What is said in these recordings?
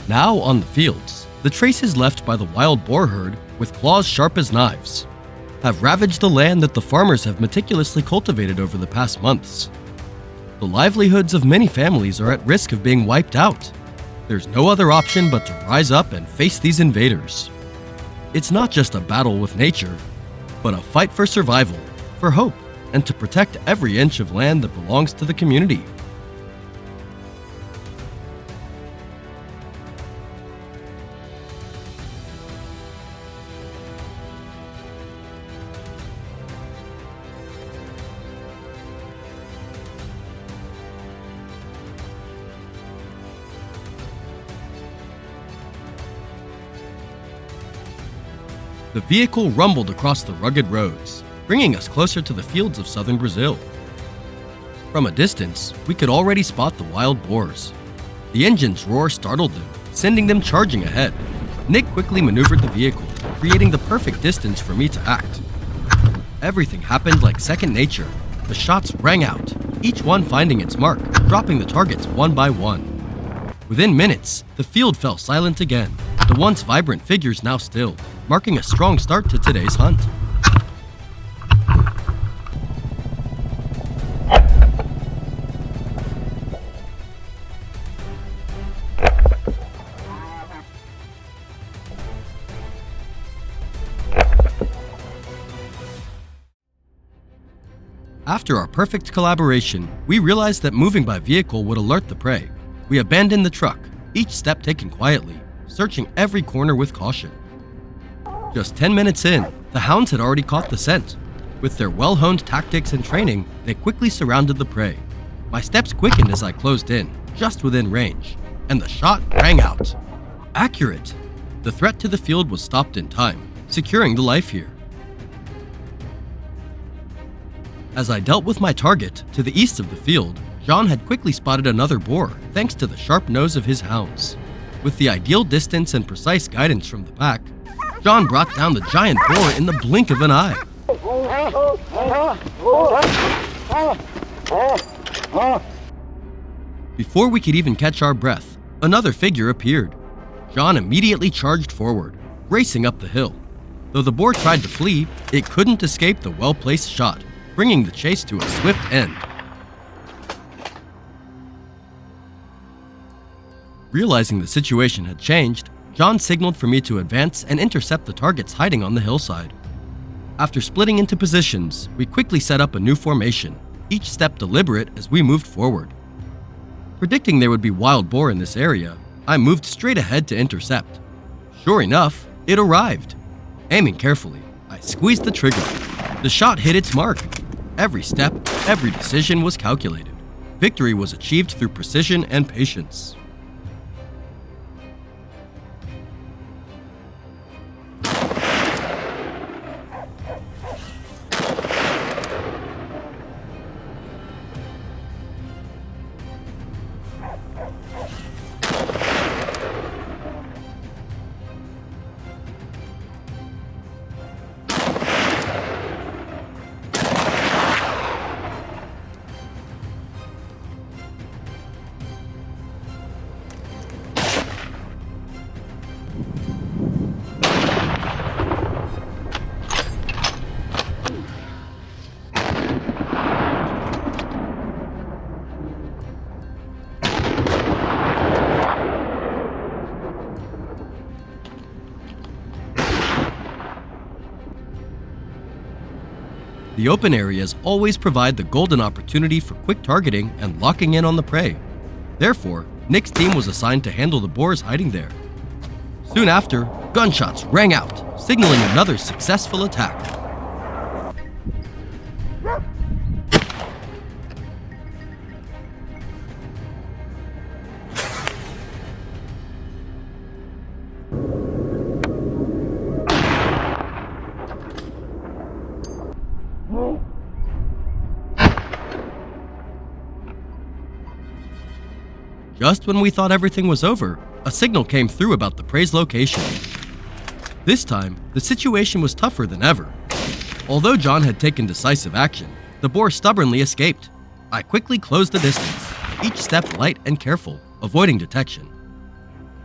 Now on the fields, the traces left by the wild boar herd, with claws sharp as knives, have ravaged the land that the farmers have meticulously cultivated over the past months. The livelihoods of many families are at risk of being wiped out. There's no other option but to rise up and face these invaders. It's not just a battle with nature, but a fight for survival, for hope, and to protect every inch of land that belongs to the community. The vehicle rumbled across the rugged roads, bringing us closer to the fields of southern Brazil. From a distance, we could already spot the wild boars. The engine's roar startled them, sending them charging ahead. Nick quickly maneuvered the vehicle, creating the perfect distance for me to act. Everything happened like second nature. The shots rang out, each one finding its mark, dropping the targets one by one. Within minutes, the field fell silent again, the once vibrant figures now still, marking a strong start to today's hunt. After our perfect collaboration, we realized that moving by vehicle would alert the prey. We abandoned the truck, each step taken quietly, searching every corner with caution. Just 10 minutes in, the hounds had already caught the scent. With their well-honed tactics and training, they quickly surrounded the prey. My steps quickened as I closed in, just within range, and the shot rang out. Accurate! The threat to the field was stopped in time, securing the life here. As I dealt with my target, to the east of the field, John had quickly spotted another boar thanks to the sharp nose of his hounds. With the ideal distance and precise guidance from the pack, John brought down the giant boar in the blink of an eye. Before we could even catch our breath, another figure appeared. John immediately charged forward, racing up the hill. Though the boar tried to flee, it couldn't escape the well-placed shot, bringing the chase to a swift end. Realizing the situation had changed, John signaled for me to advance and intercept the targets hiding on the hillside. After splitting into positions, we quickly set up a new formation, each step deliberate as we moved forward. Predicting there would be wild boar in this area, I moved straight ahead to intercept. Sure enough, it arrived. Aiming carefully, I squeezed the trigger. The shot hit its mark. Every step, every decision was calculated. Victory was achieved through precision and patience. The open areas always provide the golden opportunity for quick targeting and locking in on the prey. Therefore, Nick's team was assigned to handle the boars hiding there. Soon after, gunshots rang out, signaling another successful attack. Just when we thought everything was over, a signal came through about the prey's location. This time, the situation was tougher than ever. Although John had taken decisive action, the boar stubbornly escaped. I quickly closed the distance, each step light and careful, avoiding detection.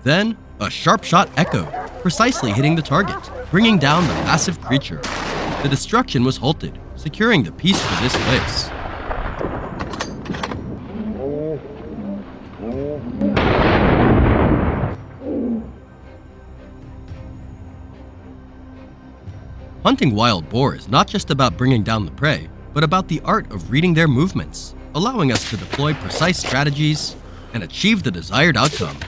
Then, a sharp shot echoed, precisely hitting the target, bringing down the massive creature. The destruction was halted, securing the peace for this place. Hunting wild boar is not just about bringing down the prey, but about the art of reading their movements, allowing us to deploy precise strategies and achieve the desired outcome.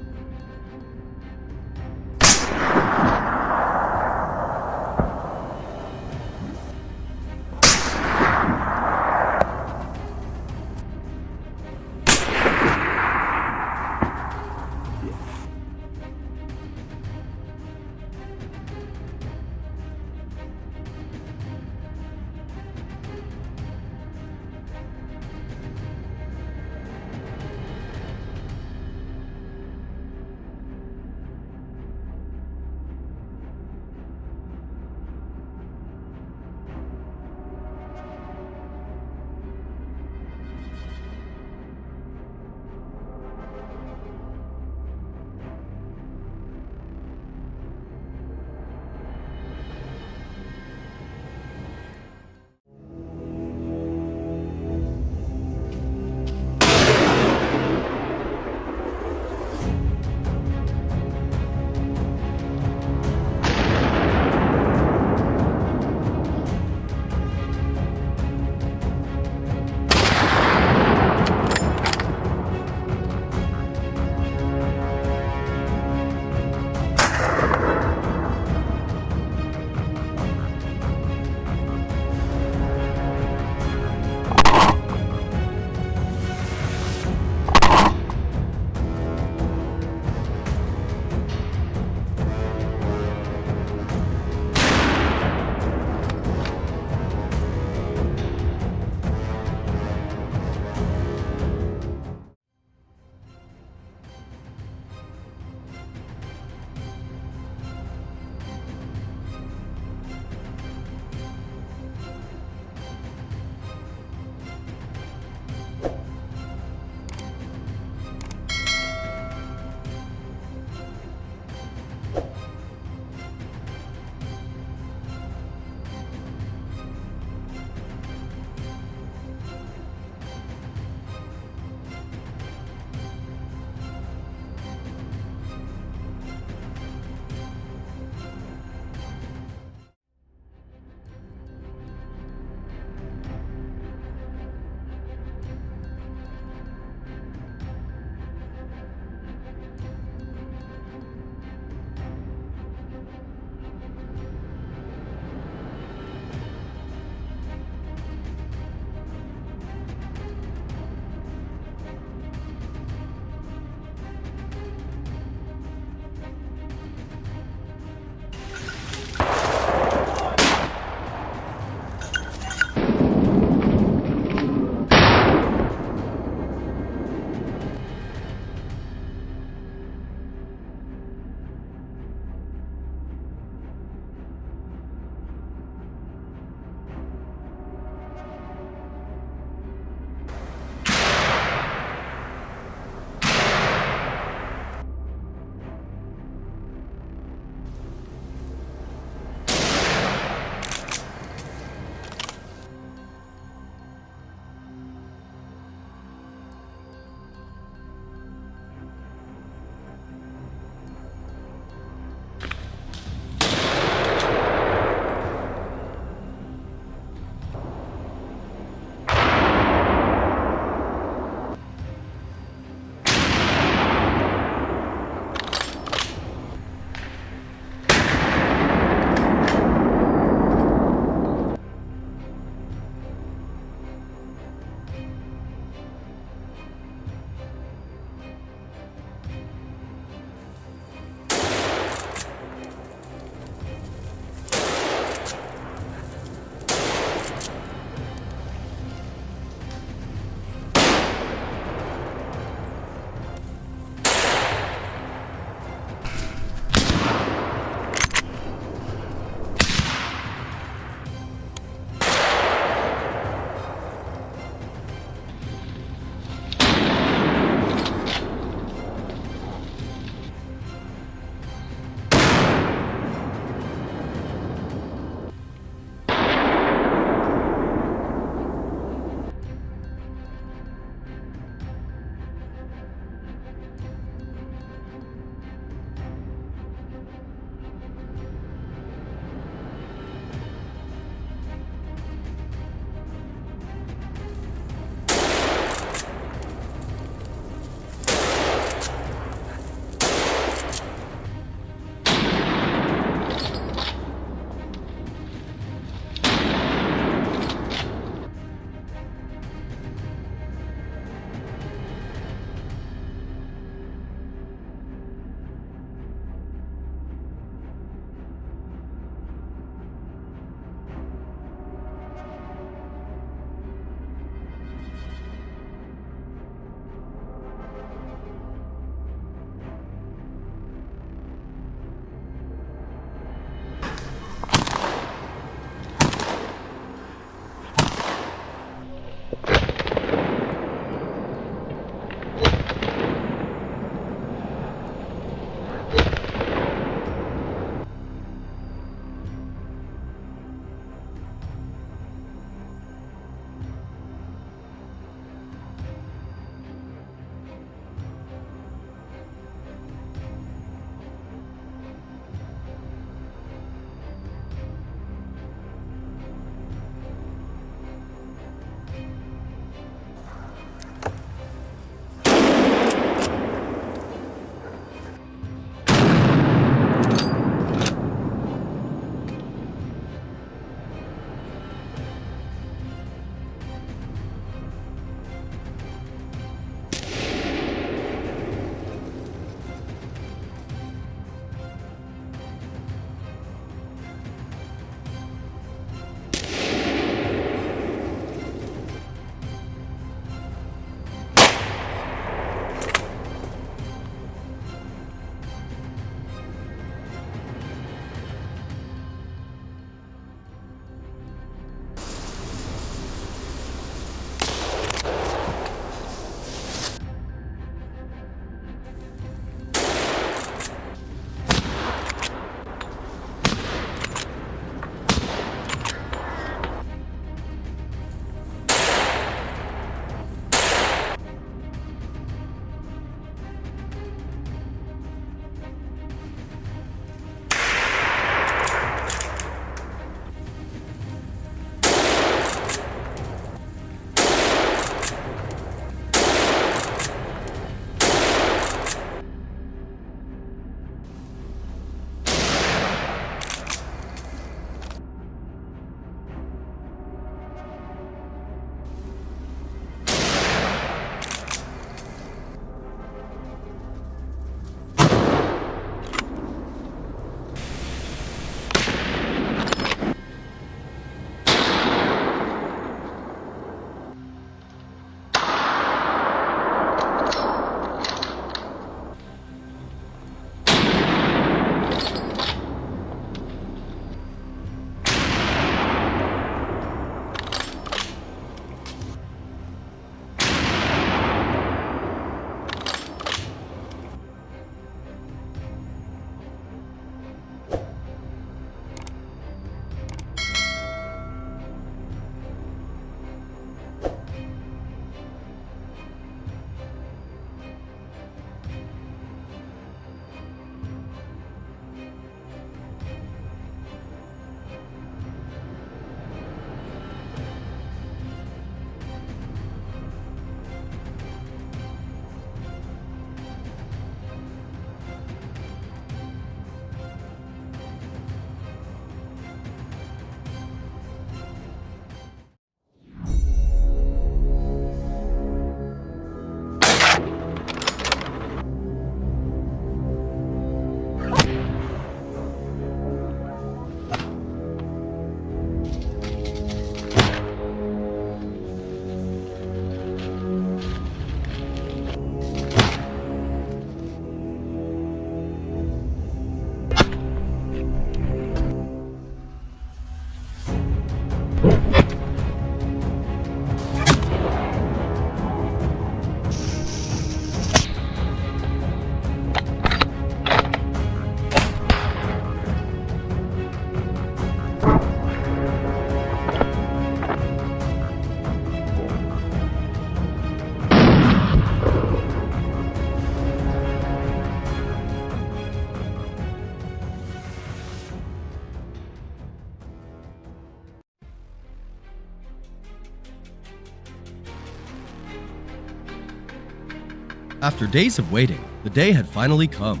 After days of waiting, the day had finally come.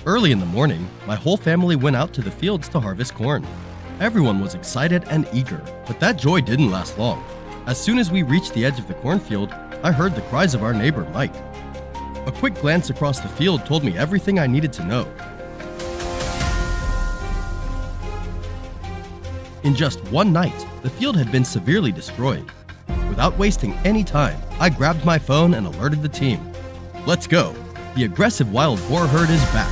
Early in the morning, my whole family went out to the fields to harvest corn. Everyone was excited and eager, but that joy didn't last long. As soon as we reached the edge of the cornfield, I heard the cries of our neighbor, Mike. A quick glance across the field told me everything I needed to know. In just one night, the field had been severely destroyed. Without wasting any time, I grabbed my phone and alerted the team. Let's go! The aggressive wild boar herd is back.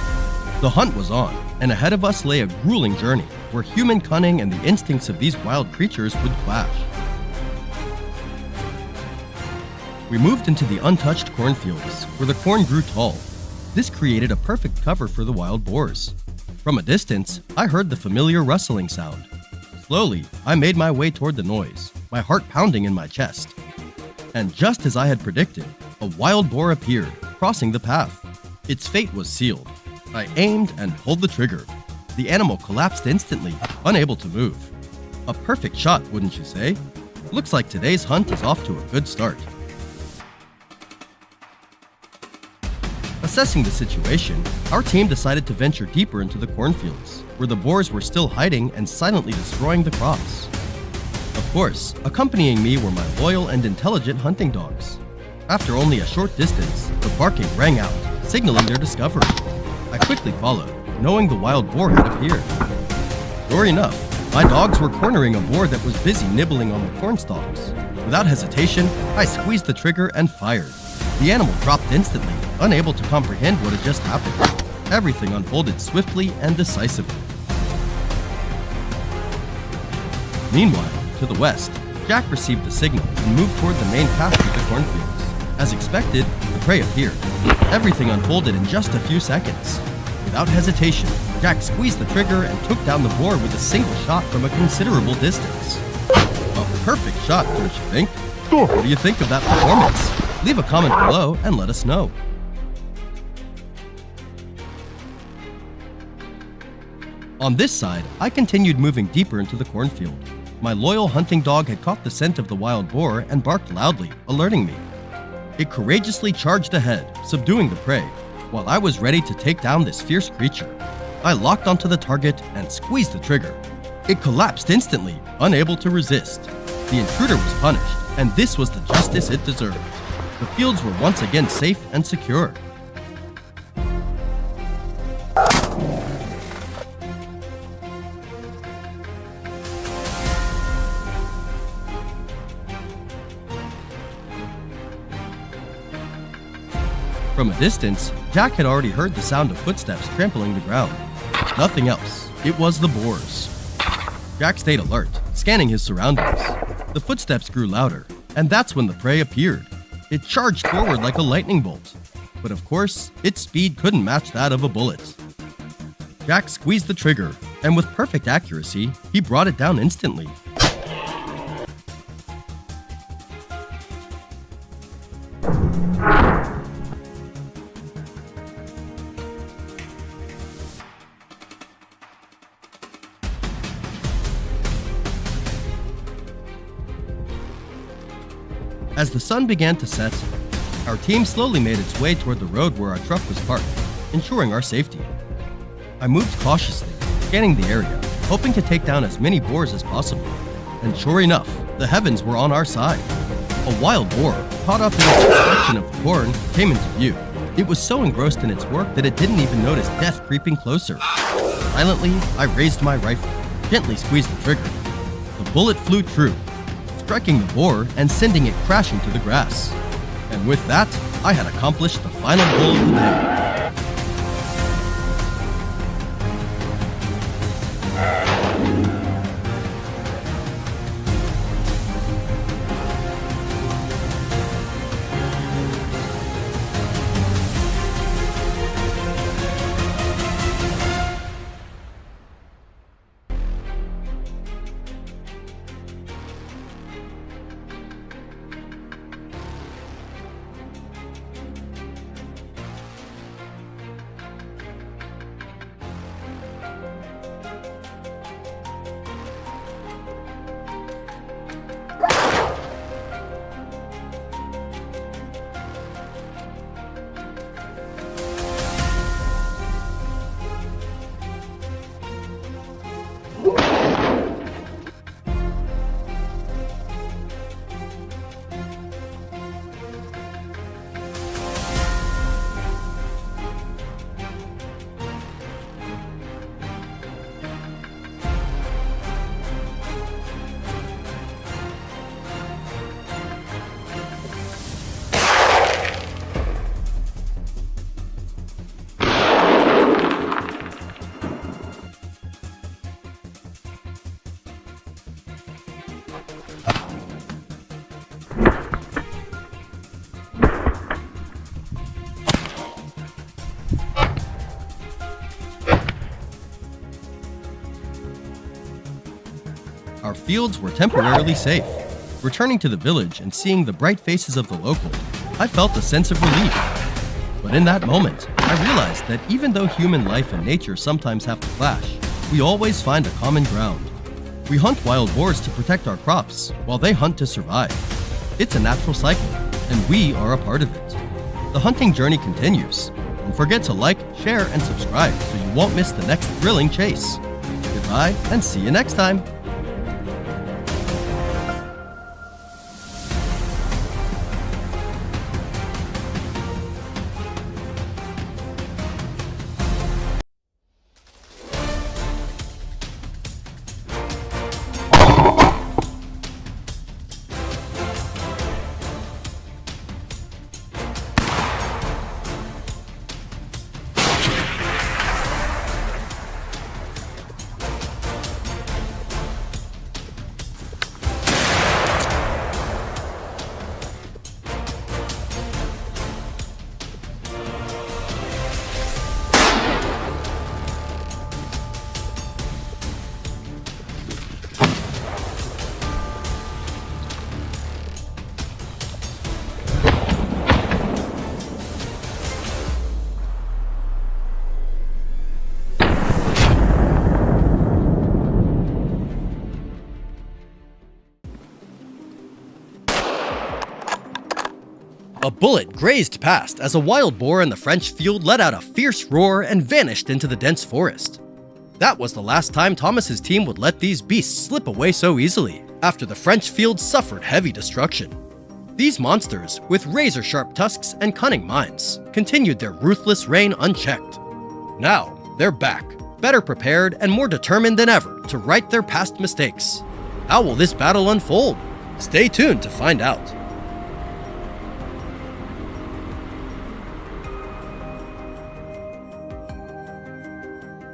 The hunt was on, and ahead of us lay a grueling journey where human cunning and the instincts of these wild creatures would clash. We moved into the untouched cornfields, where the corn grew tall. This created a perfect cover for the wild boars. From a distance, I heard the familiar rustling sound. Slowly, I made my way toward the noise, my heart pounding in my chest. And just as I had predicted, a wild boar appeared, crossing the path. Its fate was sealed. I aimed and pulled the trigger. The animal collapsed instantly, unable to move. A perfect shot, wouldn't you say? Looks like today's hunt is off to a good start. Assessing the situation, our team decided to venture deeper into the cornfields, where the boars were still hiding and silently destroying the crops. Of course, accompanying me were my loyal and intelligent hunting dogs. After only a short distance, the barking rang out, signaling their discovery. I quickly followed, knowing the wild boar had appeared. Sure enough, my dogs were cornering a boar that was busy nibbling on the corn stalks. Without hesitation, I squeezed the trigger and fired. The animal dropped instantly, unable to comprehend what had just happened. Everything unfolded swiftly and decisively. Meanwhile, to the west, Jack received the signal and moved toward the main path through the cornfields. As expected, the prey appeared. Everything unfolded in just a few seconds. Without hesitation, Jack squeezed the trigger and took down the boar with a single shot from a considerable distance. A perfect shot, don't you think? What do you think of that performance? Leave a comment below and let us know. On this side, I continued moving deeper into the cornfield. My loyal hunting dog had caught the scent of the wild boar and barked loudly, alerting me. It courageously charged ahead, subduing the prey, while I was ready to take down this fierce creature. I locked onto the target and squeezed the trigger. It collapsed instantly, unable to resist. The intruder was punished, and this was the justice it deserved. The fields were once again safe and secure. From a distance, Jack had already heard the sound of footsteps trampling the ground. Nothing else. It was the boars. Jack stayed alert, scanning his surroundings. The footsteps grew louder, and that's when the prey appeared. It charged forward like a lightning bolt. But of course, its speed couldn't match that of a bullet. Jack squeezed the trigger, and with perfect accuracy, he brought it down instantly. As the sun began to set, our team slowly made its way toward the road where our truck was parked, ensuring our safety. I moved cautiously, scanning the area, hoping to take down as many boars as possible. And sure enough, the heavens were on our side. A wild boar, caught up in its reflection of the corn, came into view. It was so engrossed in its work that it didn't even notice death creeping closer. Silently, I raised my rifle, gently squeezed the trigger. The bullet flew true, striking the boar and sending it crashing to the grass. And with that, I had accomplished the final goal of the day. our fields were temporarily safe. Returning to the village and seeing the bright faces of the locals, I felt a sense of relief. But in that moment, I realized that even though human life and nature sometimes have to clash, we always find a common ground. We hunt wild boars to protect our crops, while they hunt to survive. It's a natural cycle, and we are a part of it. The hunting journey continues. Don't forget to like, share, and subscribe so you won't miss the next thrilling chase. Goodbye, and see you next time. A bullet grazed past as a wild boar in the French field let out a fierce roar and vanished into the dense forest. That was the last time Thomas's team would let these beasts slip away so easily, after the French field suffered heavy destruction. These monsters, with razor-sharp tusks and cunning minds, continued their ruthless reign unchecked. Now, they're back, better prepared and more determined than ever to right their past mistakes. How will this battle unfold? Stay tuned to find out.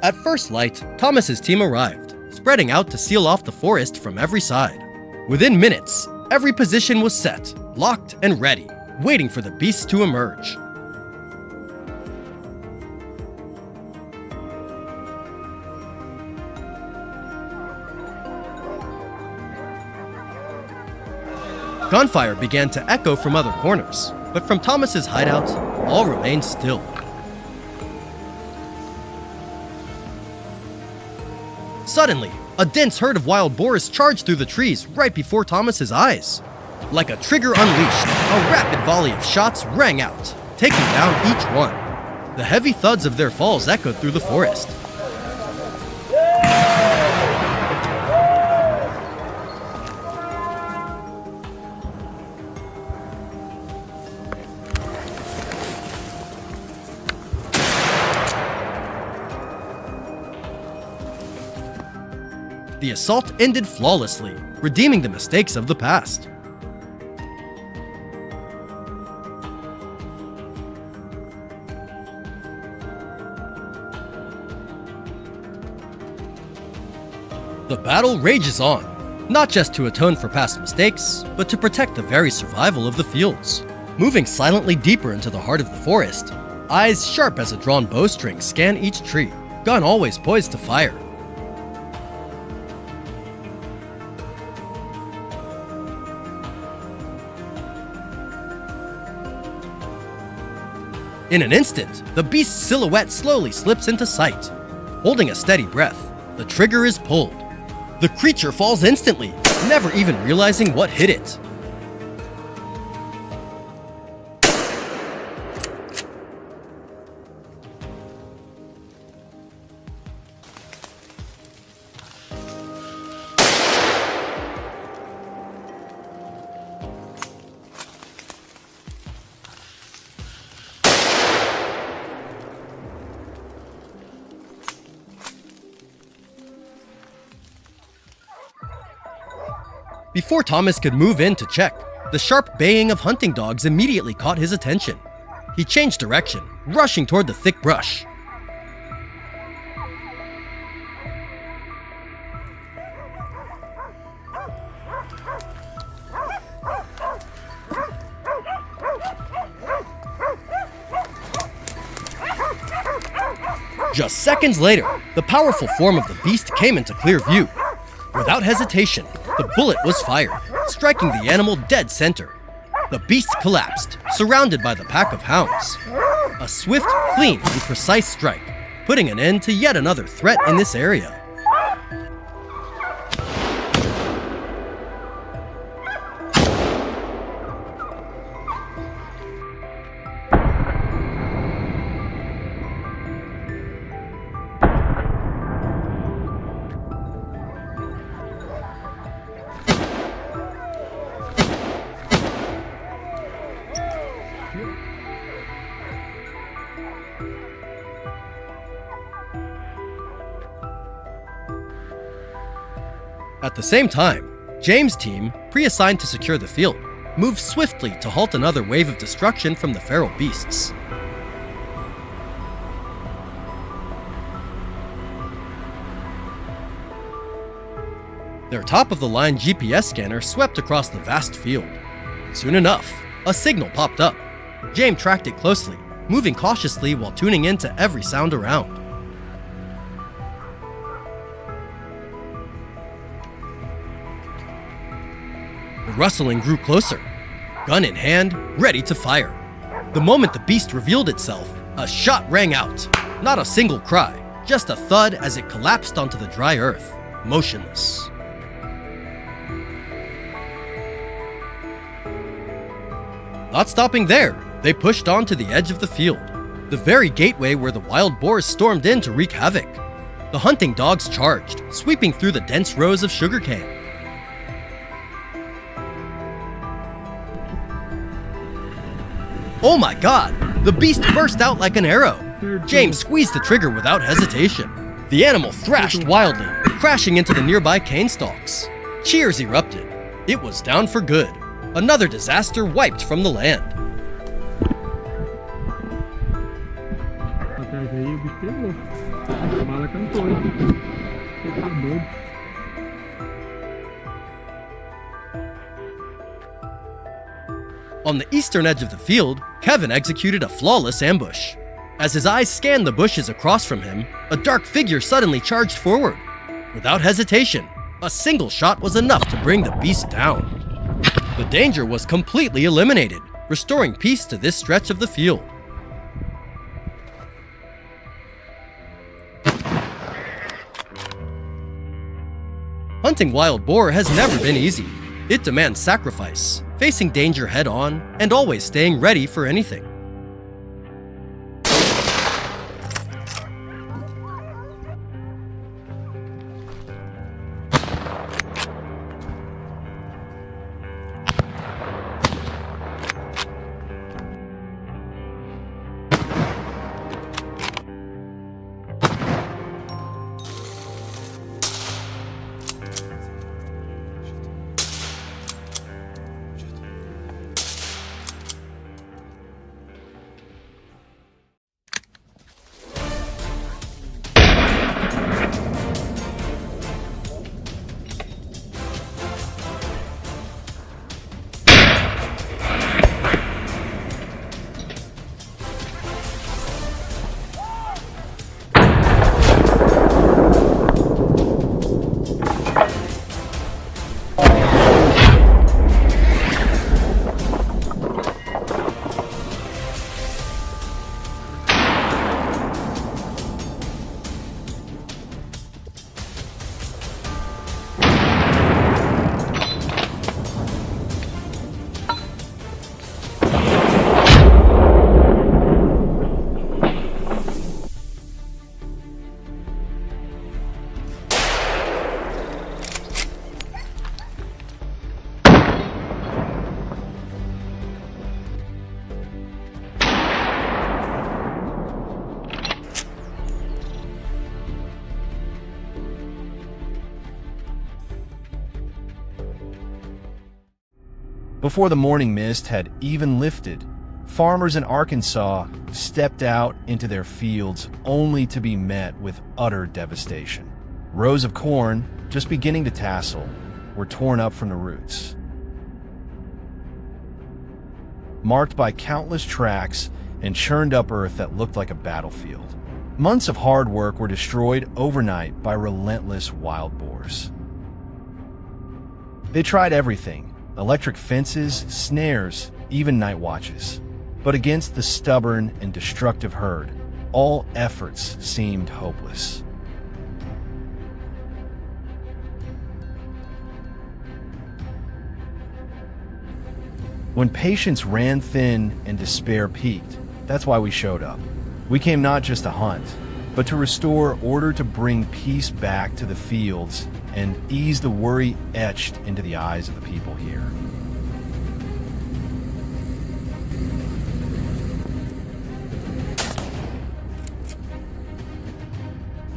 At first light, Thomas's team arrived, spreading out to seal off the forest from every side. Within minutes, every position was set, locked and ready, waiting for the beasts to emerge. Gunfire began to echo from other corners, but from Thomas's hideout, all remained still. Suddenly, a dense herd of wild boars charged through the trees right before Thomas's eyes. Like a trigger unleashed, a rapid volley of shots rang out, taking down each one. The heavy thuds of their falls echoed through the forest. The assault ended flawlessly, redeeming the mistakes of the past. The battle rages on, not just to atone for past mistakes, but to protect the very survival of the fields. Moving silently deeper into the heart of the forest, eyes sharp as a drawn bowstring scan each tree, gun always poised to fire. In an instant, the beast's silhouette slowly slips into sight. Holding a steady breath, the trigger is pulled. The creature falls instantly, never even realizing what hit it. Before Thomas could move in to check, the sharp baying of hunting dogs immediately caught his attention. He changed direction, rushing toward the thick brush. Just seconds later, the powerful form of the beast came into clear view. Without hesitation, the bullet was fired, striking the animal dead center. The beast collapsed, surrounded by the pack of hounds. A swift, clean, and precise strike, putting an end to yet another threat in this area. At the same time, James' team, pre-assigned to secure the field, moved swiftly to halt another wave of destruction from the feral beasts. Their top-of-the-line GPS scanner swept across the vast field. Soon enough, a signal popped up. James tracked it closely, moving cautiously while tuning into every sound around. The rustling grew closer, gun in hand, ready to fire. The moment the beast revealed itself, a shot rang out. Not a single cry, just a thud as it collapsed onto the dry earth, motionless. Not stopping there, they pushed on to the edge of the field, the very gateway where the wild boars stormed in to wreak havoc. The hunting dogs charged, sweeping through the dense rows of sugarcane. Oh my god! The beast burst out like an arrow! James squeezed the trigger without hesitation. The animal thrashed wildly, crashing into the nearby cane stalks. Cheers erupted. It was down for good. Another disaster wiped from the land. On the eastern edge of the field, Kevin executed a flawless ambush. As his eyes scanned the bushes across from him, a dark figure suddenly charged forward. Without hesitation, a single shot was enough to bring the beast down. The danger was completely eliminated, restoring peace to this stretch of the field. Hunting wild boar has never been easy. It demands sacrifice, facing danger head-on, and always staying ready for anything. Before the morning mist had even lifted, farmers in Arkansas stepped out into their fields only to be met with utter devastation. Rows of corn, just beginning to tassel, were torn up from the roots, marked by countless tracks and churned up earth that looked like a battlefield. Months of hard work were destroyed overnight by relentless wild boars. They tried everything: electric fences, snares, even night watches. But against the stubborn and destructive herd, all efforts seemed hopeless. When patience ran thin and despair peaked, that's why we showed up. We came not just to hunt, but to restore order, to bring peace back to the fields and ease the worry etched into the eyes of the people here.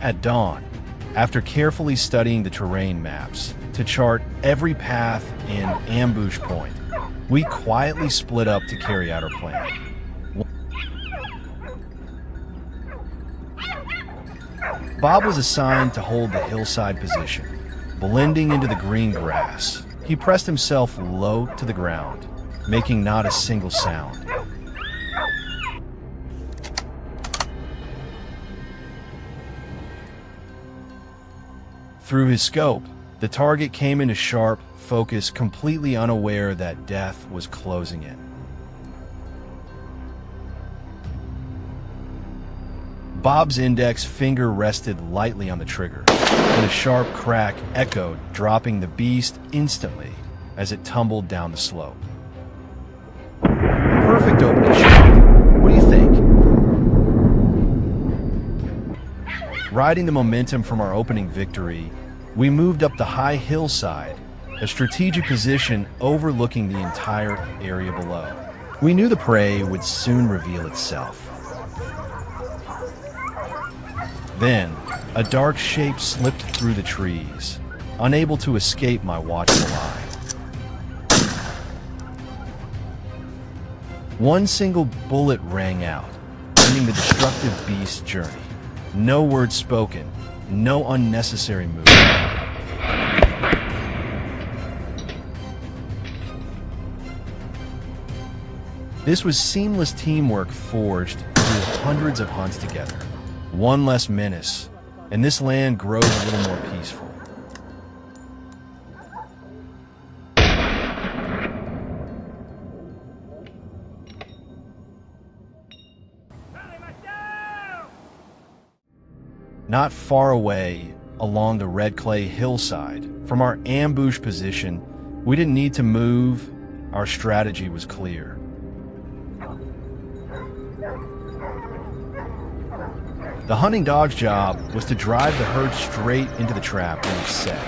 At dawn, after carefully studying the terrain maps to chart every path and ambush point, we quietly split up to carry out our plan. Bob was assigned to hold the hillside position, blending into the green grass. He pressed himself low to the ground, making not a single sound. Through his scope, the target came into sharp focus, completely unaware that death was closing in. Bob's index finger rested lightly on the trigger, and a sharp crack echoed, dropping the beast instantly as it tumbled down the slope. Perfect opening shot. What do you think? Riding the momentum from our opening victory, we moved up the high hillside, a strategic position overlooking the entire area below. We knew the prey would soon reveal itself. Then, a dark shape slipped through the trees, unable to escape my watchful eye. One single bullet rang out, ending the destructive beast's journey. No words spoken, no unnecessary movement. This was seamless teamwork forged through hundreds of hunts together. One less menace, and this land grows a little more peaceful. Not far away, along the red clay hillside, from our ambush position, we didn't need to move. Our strategy was clear. The hunting dog's job was to drive the herd straight into the trap we had set.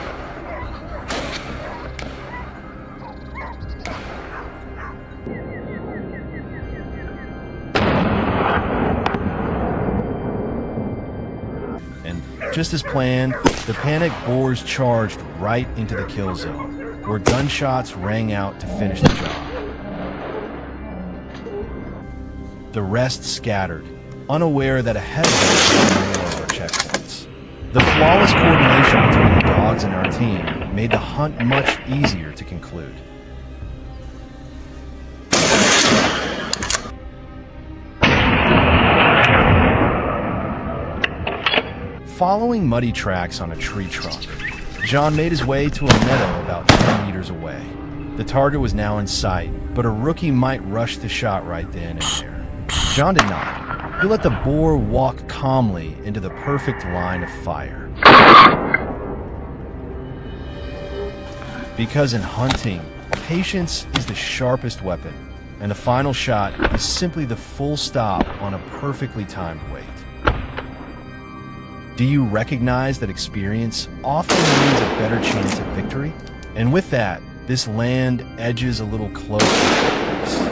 And just as planned, the panicked boars charged right into the kill zone, where gunshots rang out to finish the job. The rest scattered, unaware that ahead of us were our checkpoints. The flawless coordination between the dogs and our team made the hunt much easier to conclude. Following muddy tracks on a tree trunk, John made his way to a meadow about 10 meters away. The target was now in sight, but a rookie might rush the shot right then and there. John did not. He let the boar walk calmly into the perfect line of fire. Because in hunting, patience is the sharpest weapon, and the final shot is simply the full stop on a perfectly timed wait. Do you recognize that experience often means a better chance at victory? And with that, this land edges a little closer to peace.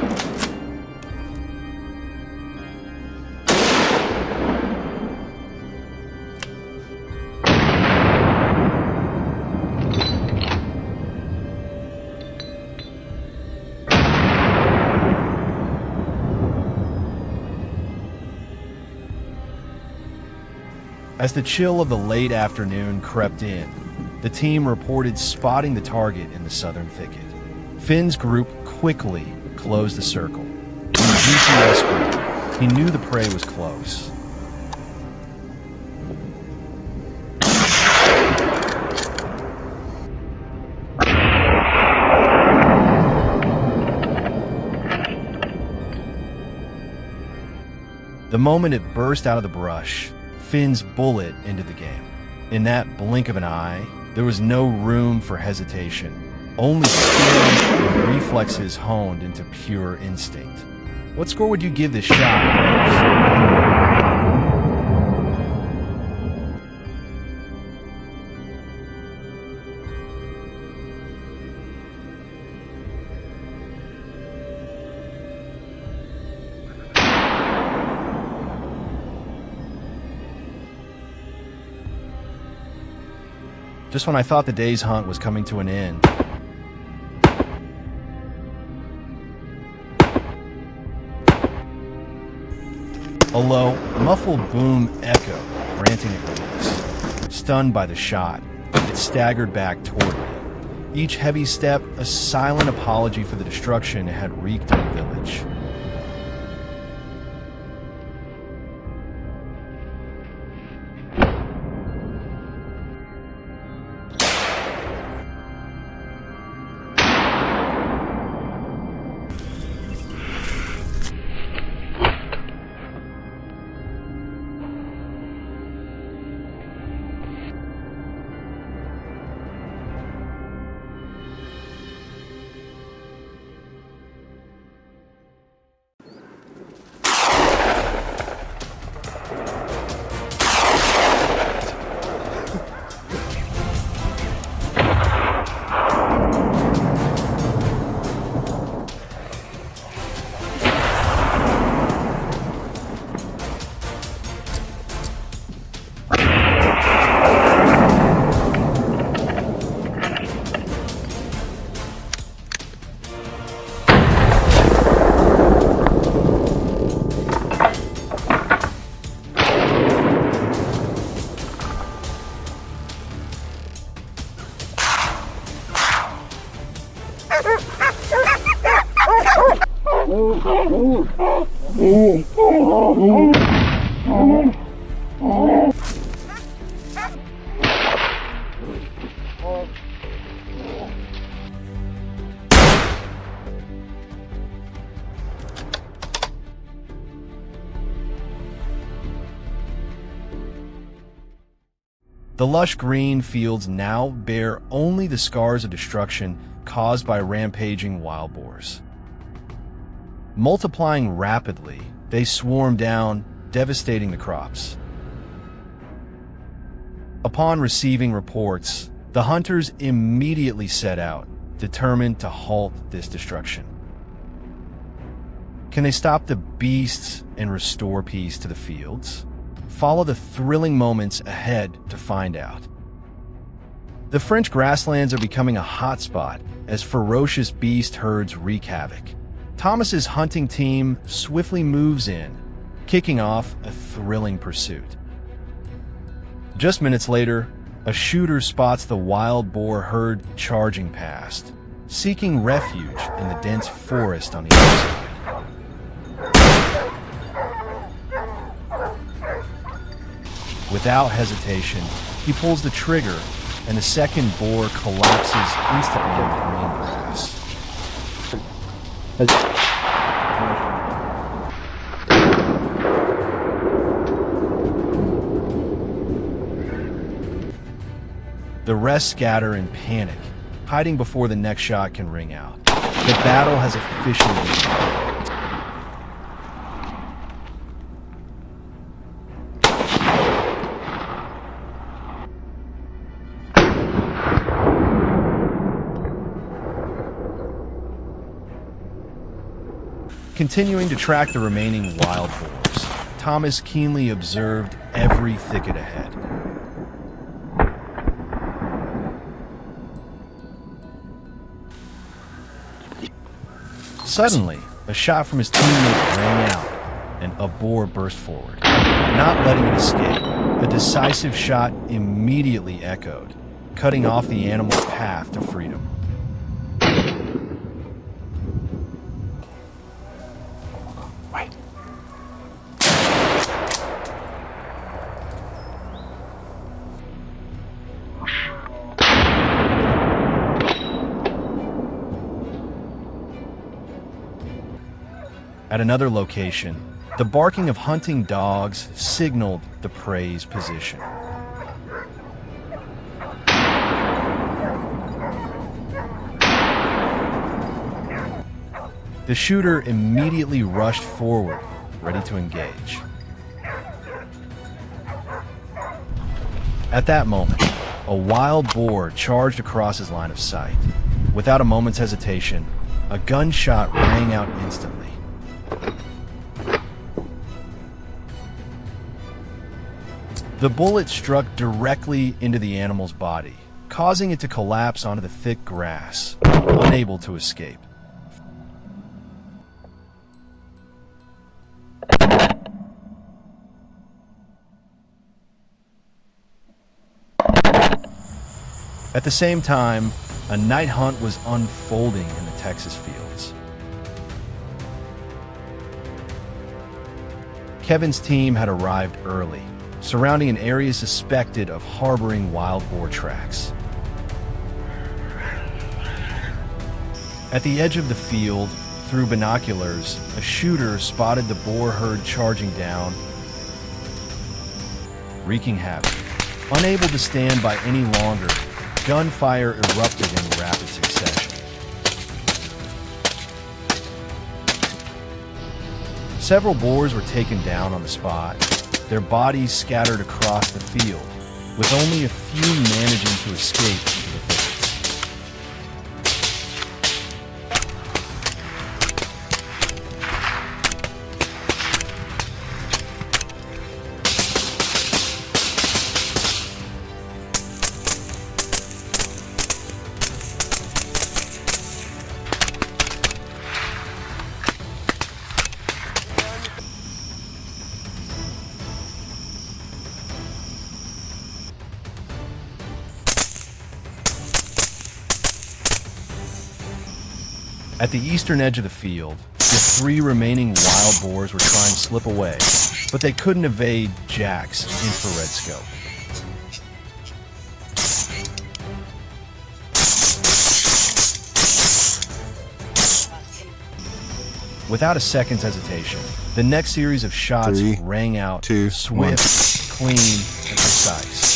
As the chill of the late afternoon crept in, the team reported spotting the target in the southern thicket. Finn's group quickly closed the circle. In the GPS group, he knew the prey was close. The moment it burst out of the brush, Finn's bullet ended the game. In that blink of an eye, there was no room for hesitation. Only skill and reflexes honed into pure instinct. What score would you give this shot, brothers? Just when I thought the day's hunt was coming to an end, a low, muffled boom echoed, granting it release. Stunned by the shot, it staggered back toward me. Each heavy step a silent apology for the destruction it had wreaked on the village. The lush green fields now bear only the scars of destruction caused by rampaging wild boars. Multiplying rapidly, they swarm down, devastating the crops. Upon receiving reports, the hunters immediately set out, determined to halt this destruction. Can they stop the beasts and restore peace to the fields? Follow the thrilling moments ahead to find out. The French grasslands are becoming a hotspot as ferocious beast herds wreak havoc. Thomas's hunting team swiftly moves in, kicking off a thrilling pursuit. Just minutes later, a shooter spots the wild boar herd charging past, seeking refuge in the dense forest on the other side. Without hesitation, he pulls the trigger, and the second boar collapses instantly in the green grass. The rest scatter in panic, hiding before the next shot can ring out. The battle has officially begun. Continuing to track the remaining wild boars, Thomas keenly observed every thicket ahead. Suddenly, a shot from his teammate rang out, and a boar burst forward. Not letting it escape, a decisive shot immediately echoed, cutting off the animal's path to freedom. At another location, The barking of hunting dogs signaled the prey's position. The shooter immediately rushed forward, ready to engage. At that moment, a wild boar charged across his line of sight. Without a moment's hesitation, a gunshot rang out instantly. The bullet struck directly into the animal's body, causing it to collapse onto the thick grass, unable to escape. At the same time, a night hunt was unfolding in the Texas fields. Kevin's team had arrived early, surrounding an area suspected of harboring wild boar tracks. At the edge of the field, through binoculars, a shooter spotted the boar herd charging down, wreaking havoc. Unable to stand by any longer, gunfire erupted in rapid succession. Several boars were taken down on the spot, their bodies scattered across the field, with only a few managing to escape into the thickets. At the eastern edge of the field, the 3 remaining wild boars were trying to slip away, but they couldn't evade Jack's infrared scope. Without a second's hesitation, the next series of shots rang out, 2, swift, clean, and precise.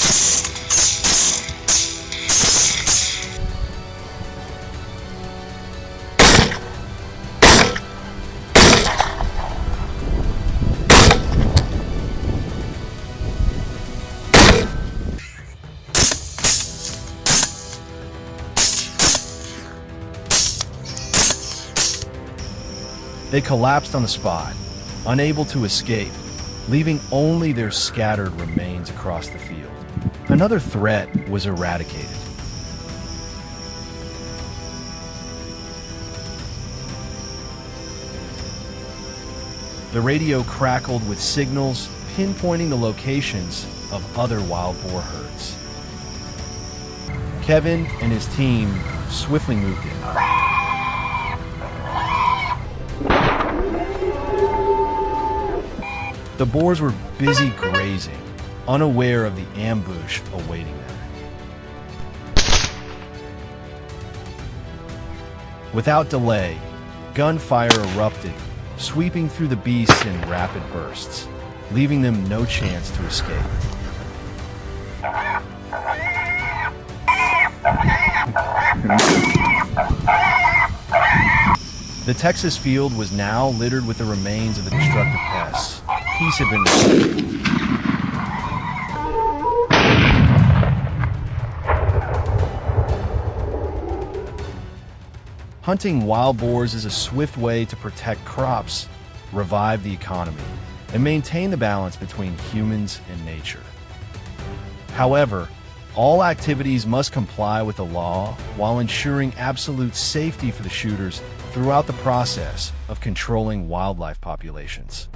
They collapsed on the spot, unable to escape, leaving only their scattered remains across the field. Another threat was eradicated. The radio crackled with signals pinpointing the locations of other wild boar herds. Kevin and his team swiftly moved in. The boars were busy grazing, unaware of the ambush awaiting them. Without delay, gunfire erupted, sweeping through the beasts in rapid bursts, leaving them no chance to escape. The Texas field was now littered with the remains of the destructive pests. Peace had been restored. Hunting wild boars is a swift way to protect crops, revive the economy, and maintain the balance between humans and nature. However, all activities must comply with the law while ensuring absolute safety for the shooters throughout the process of controlling wildlife populations.